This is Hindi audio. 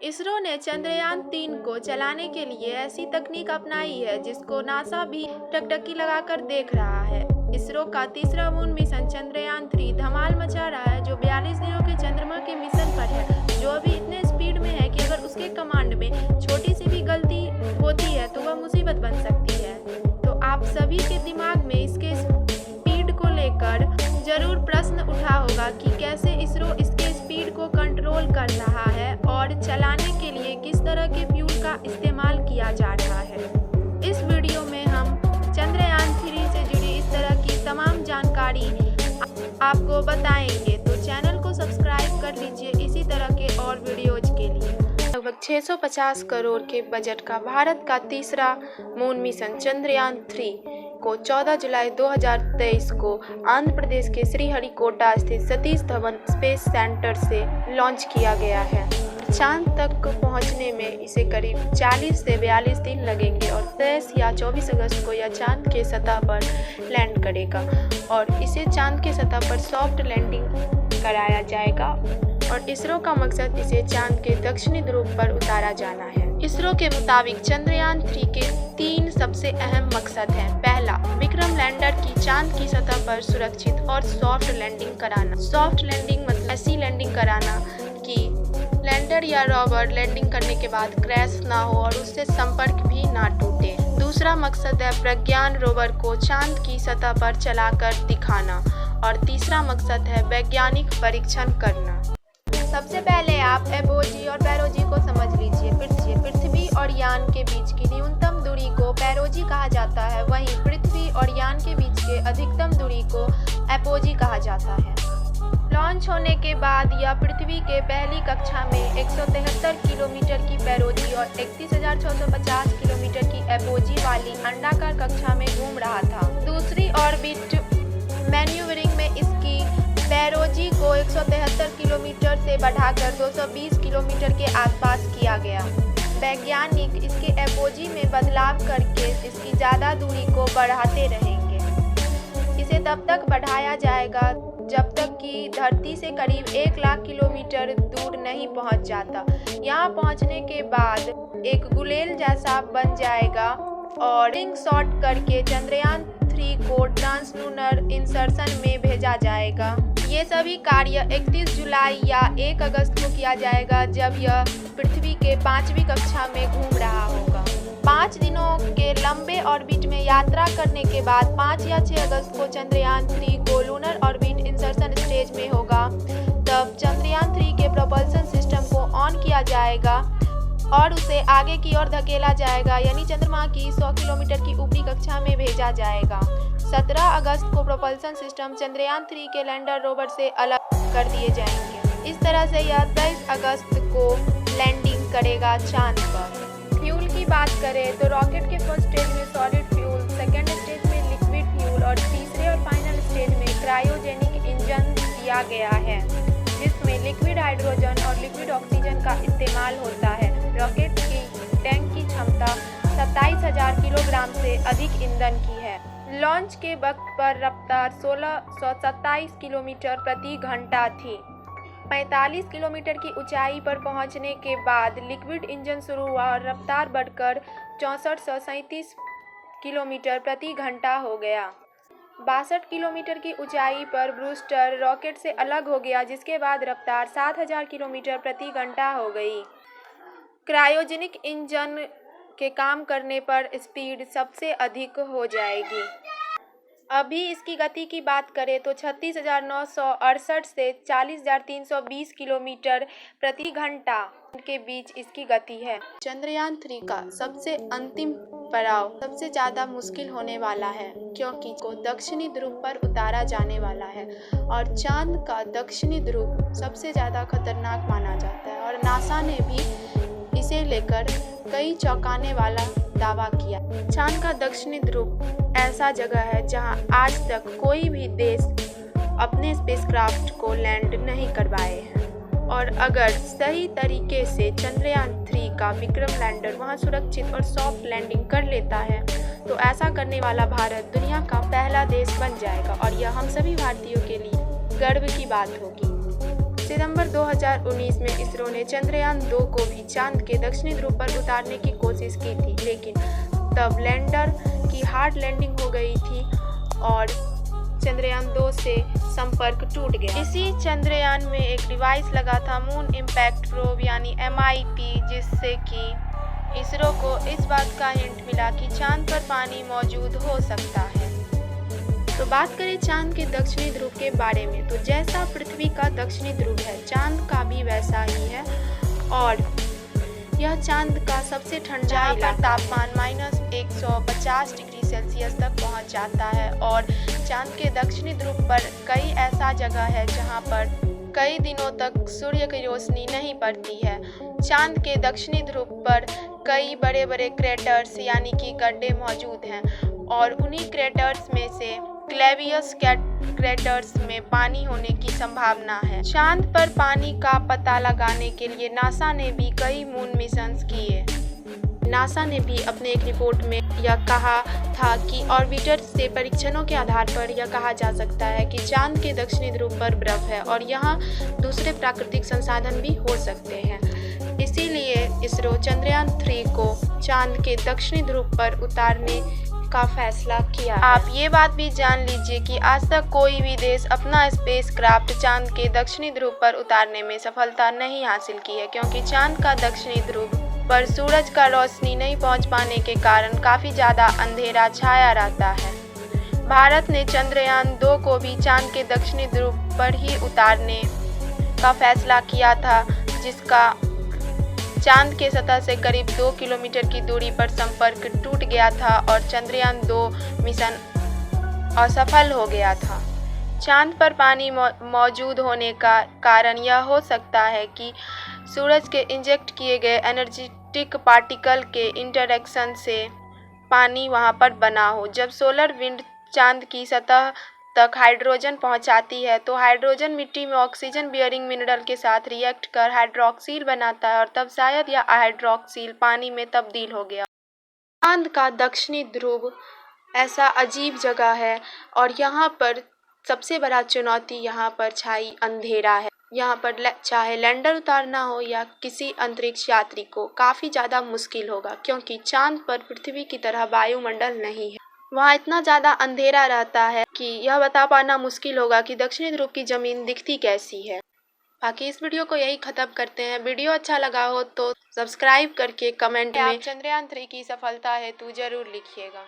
इसरो ने चंद्रयान-3 को चलाने के लिए ऐसी तकनीक अपनाई है जिसको नासा भी टकटकी लगाकर देख रहा है। इसरो का तीसरा मून मिशन चंद्रयान-3 धमाल मचा रहा है, जो 42 दिनों के चंद्रमा के मिशन पर है, जो अभी इतने स्पीड में है कि अगर उसके कमांड में छोटी सी भी गलती होती है तो वह मुसीबत बन सकती है। तो आप सभी के दिमाग में इसके स्पीड को लेकर जरूर प्रश्न उठा होगा कि कैसे इसरो इसके स्पीड को कंट्रोल कर रहा है और चलाने के लिए किस तरह के फ्यूल का इस्तेमाल किया जा रहा है। इस वीडियो में हम चंद्रयान-3 से जुड़ी इस तरह की तमाम जानकारी आपको बताएंगे, तो चैनल को सब्सक्राइब कर लीजिए इसी तरह के और वीडियोज के लिए। लगभग 650 करोड़ के बजट का भारत का तीसरा मून मिशन चंद्रयान-3 को 14 जुलाई 2023 को आंध्र प्रदेश के श्रीहरिकोटा स्थित सतीश धवन स्पेस सेंटर से लॉन्च किया गया है। चांद तक पहुंचने में इसे करीब 40 से 42 दिन लगेंगे और 23 या 24 अगस्त को यह चांद के सतह पर लैंड करेगा और इसे चांद के सतह पर सॉफ्ट लैंडिंग कराया जाएगा और इसरो का मकसद इसे चांद के दक्षिणी ध्रुव पर उतारा जाना है। इसरो के मुताबिक चंद्रयान-3 के 3 सबसे अहम मकसद हैं। पहला, विक्रम लैंडर की चांद की सतह पर सुरक्षित और सॉफ्ट लैंडिंग कराना। सॉफ्ट लैंडिंग मतलब ऐसी लैंडिंग कराना कि लैंडर या रोवर लैंडिंग करने के बाद क्रैश ना हो और उससे संपर्क भी ना टूटे। दूसरा मकसद है प्रज्ञान रोवर को चांद की सतह पर चलाकर दिखाना और तीसरा मकसद है वैज्ञानिक परीक्षण करना। सबसे पहले आप एपोजी और पेरोजी को समझ लीजिए। पृथ्वी और यान के बीच की न्यूनतम दूरी को पेरोजी कहा जाता है, वहीं पृथ्वी और यान के बीच के अधिकतम दूरी को एपोजी कहा जाता है। लॉन्च होने के बाद यह पृथ्वी के पहली कक्षा में 173 किलोमीटर की पेरोजी और 31,650 किलोमीटर की एपोजी वाली अंडाकार कक्षा में घूम रहा था। दूसरी ऑर्बिट मैन्यूवरिंग में इसकी पेरोजी को 173 किलोमीटर से बढ़ाकर 220 किलोमीटर के आसपास किया गया। वैज्ञानिक इसके एपोजी में बदलाव करके इसकी ज़्यादा दूरी को बढ़ाते रहेंगे। इसे तब तक बढ़ाया जाएगा जब तक कि धरती से करीब 1 लाख किलोमीटर दूर नहीं पहुंच जाता। यहाँ पहुंचने के बाद एक गुलेल जैसा बन जाएगा और रिंग शॉट करके चंद्रयान-3 को ट्रांसलूनर इंसर्शन में भेजा जाएगा। ये सभी कार्य 31 जुलाई या 1 अगस्त को किया जाएगा, जब यह पृथ्वी के 5वीं कक्षा में घूम रहा होगा। 5 दिनों के लंबे ऑर्बिट में यात्रा करने के बाद 5 या 6 अगस्त को चंद्रयान-3 को लूनर ऑर्बिट इंसर्शन स्टेज में होगा। तब चंद्रयान-3 के प्रोपल्शन सिस्टम को ऑन किया जाएगा और उसे आगे की ओर धकेला जाएगा, यानी चंद्रमा की 100 किलोमीटर की ऊपरी कक्षा में भेजा जाएगा। 17 अगस्त को प्रोपल्शन सिस्टम चंद्रयान-3 के लैंडर रोवर से अलग कर दिए जाएंगे। इस तरह से यह 23 अगस्त को लैंडिंग करेगा चांद पर। फ्यूल की बात करें तो रॉकेट के फर्स्ट स्टेज में सॉलिड फ्यूल, सेकेंड स्टेज में लिक्विड फ्यूल और तीसरे और फाइनल स्टेज में क्रायोजेनिक इंजन दिया गया है, जिसमें लिक्विड हाइड्रोजन और लिक्विड ऑक्सीजन का इस्तेमाल होता है। रॉकेट की टैंक की क्षमता 27,000 किलोग्राम से अधिक ईंधन की है। लॉन्च के वक्त पर रफ्तार 1627 किलोमीटर प्रति घंटा थी। 45 किलोमीटर की ऊंचाई पर पहुंचने के बाद लिक्विड इंजन शुरू हुआ और रफ्तार बढ़कर 6437 किलोमीटर प्रति घंटा हो गया। 62 किलोमीटर की ऊंचाई पर ब्रूस्टर रॉकेट से अलग हो गया, जिसके बाद रफ्तार 7000 किलोमीटर प्रति घंटा हो गई। क्रायोजेनिक इंजन के काम करने पर स्पीड सबसे अधिक हो जाएगी। अभी इसकी गति की बात करें तो 36,968 से 40,320 किलोमीटर प्रति घंटा के बीच इसकी गति है। चंद्रयान-3 का सबसे अंतिम पड़ाव सबसे ज़्यादा मुश्किल होने वाला है, क्योंकि को दक्षिणी ध्रुव पर उतारा जाने वाला है और चांद का दक्षिणी ध्रुव सबसे ज़्यादा खतरनाक माना जाता है और नासा ने भी इसे लेकर कई चौंकाने वाला दावा किया। चांद का दक्षिणी ध्रुव ऐसा जगह है जहां आज तक कोई भी देश अपने स्पेसक्राफ्ट को लैंड नहीं करवाए हैं और अगर सही तरीके से चंद्रयान-3 का विक्रम लैंडर वहां सुरक्षित और सॉफ्ट लैंडिंग कर लेता है तो ऐसा करने वाला भारत दुनिया का पहला देश बन जाएगा और यह हम सभी भारतीयों के लिए गर्व की बात होगी। सितंबर 2019 में इसरो ने चंद्रयान 2 को भी चांद के दक्षिणी ध्रुव पर उतारने की कोशिश की थी, लेकिन तब लैंडर की हार्ड लैंडिंग हो गई थी और चंद्रयान 2 से संपर्क टूट गया। इसी चंद्रयान में एक डिवाइस लगा था, मून इम्पैक्ट प्रोब यानी MIP, जिससे कि इसरो को इस बात का हिंट मिला कि चांद पर पानी मौजूद हो सकता है। तो बात करें चांद के दक्षिणी ध्रुव के बारे में, तो जैसा पृथ्वी का दक्षिणी ध्रुव है, चांद का भी वैसा ही है और यह चांद का सबसे ठंडा इलाका, तापमान -150 डिग्री सेल्सियस तक पहुंच जाता है और चांद के दक्षिणी ध्रुव पर कई ऐसा जगह है जहां पर कई दिनों तक सूर्य की रोशनी नहीं पड़ती है। चांद के दक्षिणी ध्रुव पर कई बड़े बड़े क्रेटर्स यानी कि गड्ढे मौजूद हैं और उन्हीं क्रेटर्स में से क्लेवियस क्रेटर्स में पानी होने की संभावना है। चांद पर पानी का पता लगाने के लिए नासा ने भी कई मून मिशंस किए। नासा ने भी अपने एक रिपोर्ट में यह कहा था कि ऑर्बिटर से परीक्षणों के आधार पर यह कहा जा सकता है कि चांद के दक्षिणी ध्रुव पर बर्फ है और यहाँ दूसरे प्राकृतिक संसाधन भी हो सकते हैं। इसीलिए इसरो चंद्रयान 3 को चांद के दक्षिणी ध्रुव पर उतारने का फैसला किया। आप ये बात भी जान लीजिए कि आज तक कोई भी देश अपना स्पेसक्राफ्ट चांद के दक्षिणी ध्रुव पर उतारने में सफलता नहीं हासिल की है, क्योंकि चांद का दक्षिणी ध्रुव पर सूरज का रोशनी नहीं पहुंच पाने के कारण काफ़ी ज़्यादा अंधेरा छाया रहता है। भारत ने चंद्रयान 2 को भी चांद के दक्षिणी ध्रुव पर ही उतारने का फैसला किया था, जिसका चांद के सतह से करीब 2 किलोमीटर की दूरी पर संपर्क टूट गया था और चंद्रयान 2 मिशन असफल हो गया था। चांद पर पानी मौजूद होने का कारण यह हो सकता है कि सूरज के इंजेक्ट किए गए एनर्जेटिक पार्टिकल के इंटरेक्शन से पानी वहां पर बना हो। जब सोलर विंड चांद की सतह तक हाइड्रोजन पहुंचाती है तो हाइड्रोजन मिट्टी में ऑक्सीजन बियरिंग मिनरल के साथ रिएक्ट कर हाइड्रोक्सिल बनाता है और तब शायद यह हाइड्रोक्सिल पानी में तब्दील हो गया। चांद का दक्षिणी ध्रुव ऐसा अजीब जगह है और यहाँ पर सबसे बड़ा चुनौती यहाँ पर छाई अंधेरा है। यहाँ पर चाहे लैंडर उतारना हो या किसी अंतरिक्ष यात्री को काफ़ी ज़्यादा मुश्किल होगा, क्योंकि चांद पर पृथ्वी की तरह वायुमंडल नहीं है। वहाँ इतना ज़्यादा अंधेरा रहता है कि यह बता पाना मुश्किल होगा कि दक्षिणी ध्रुव की ज़मीन दिखती कैसी है। बाकी इस वीडियो को यही ख़त्म करते हैं। वीडियो अच्छा लगा हो तो सब्सक्राइब करके कमेंट में चंद्रयान 3 की सफलता हेतु ज़रूर लिखिएगा।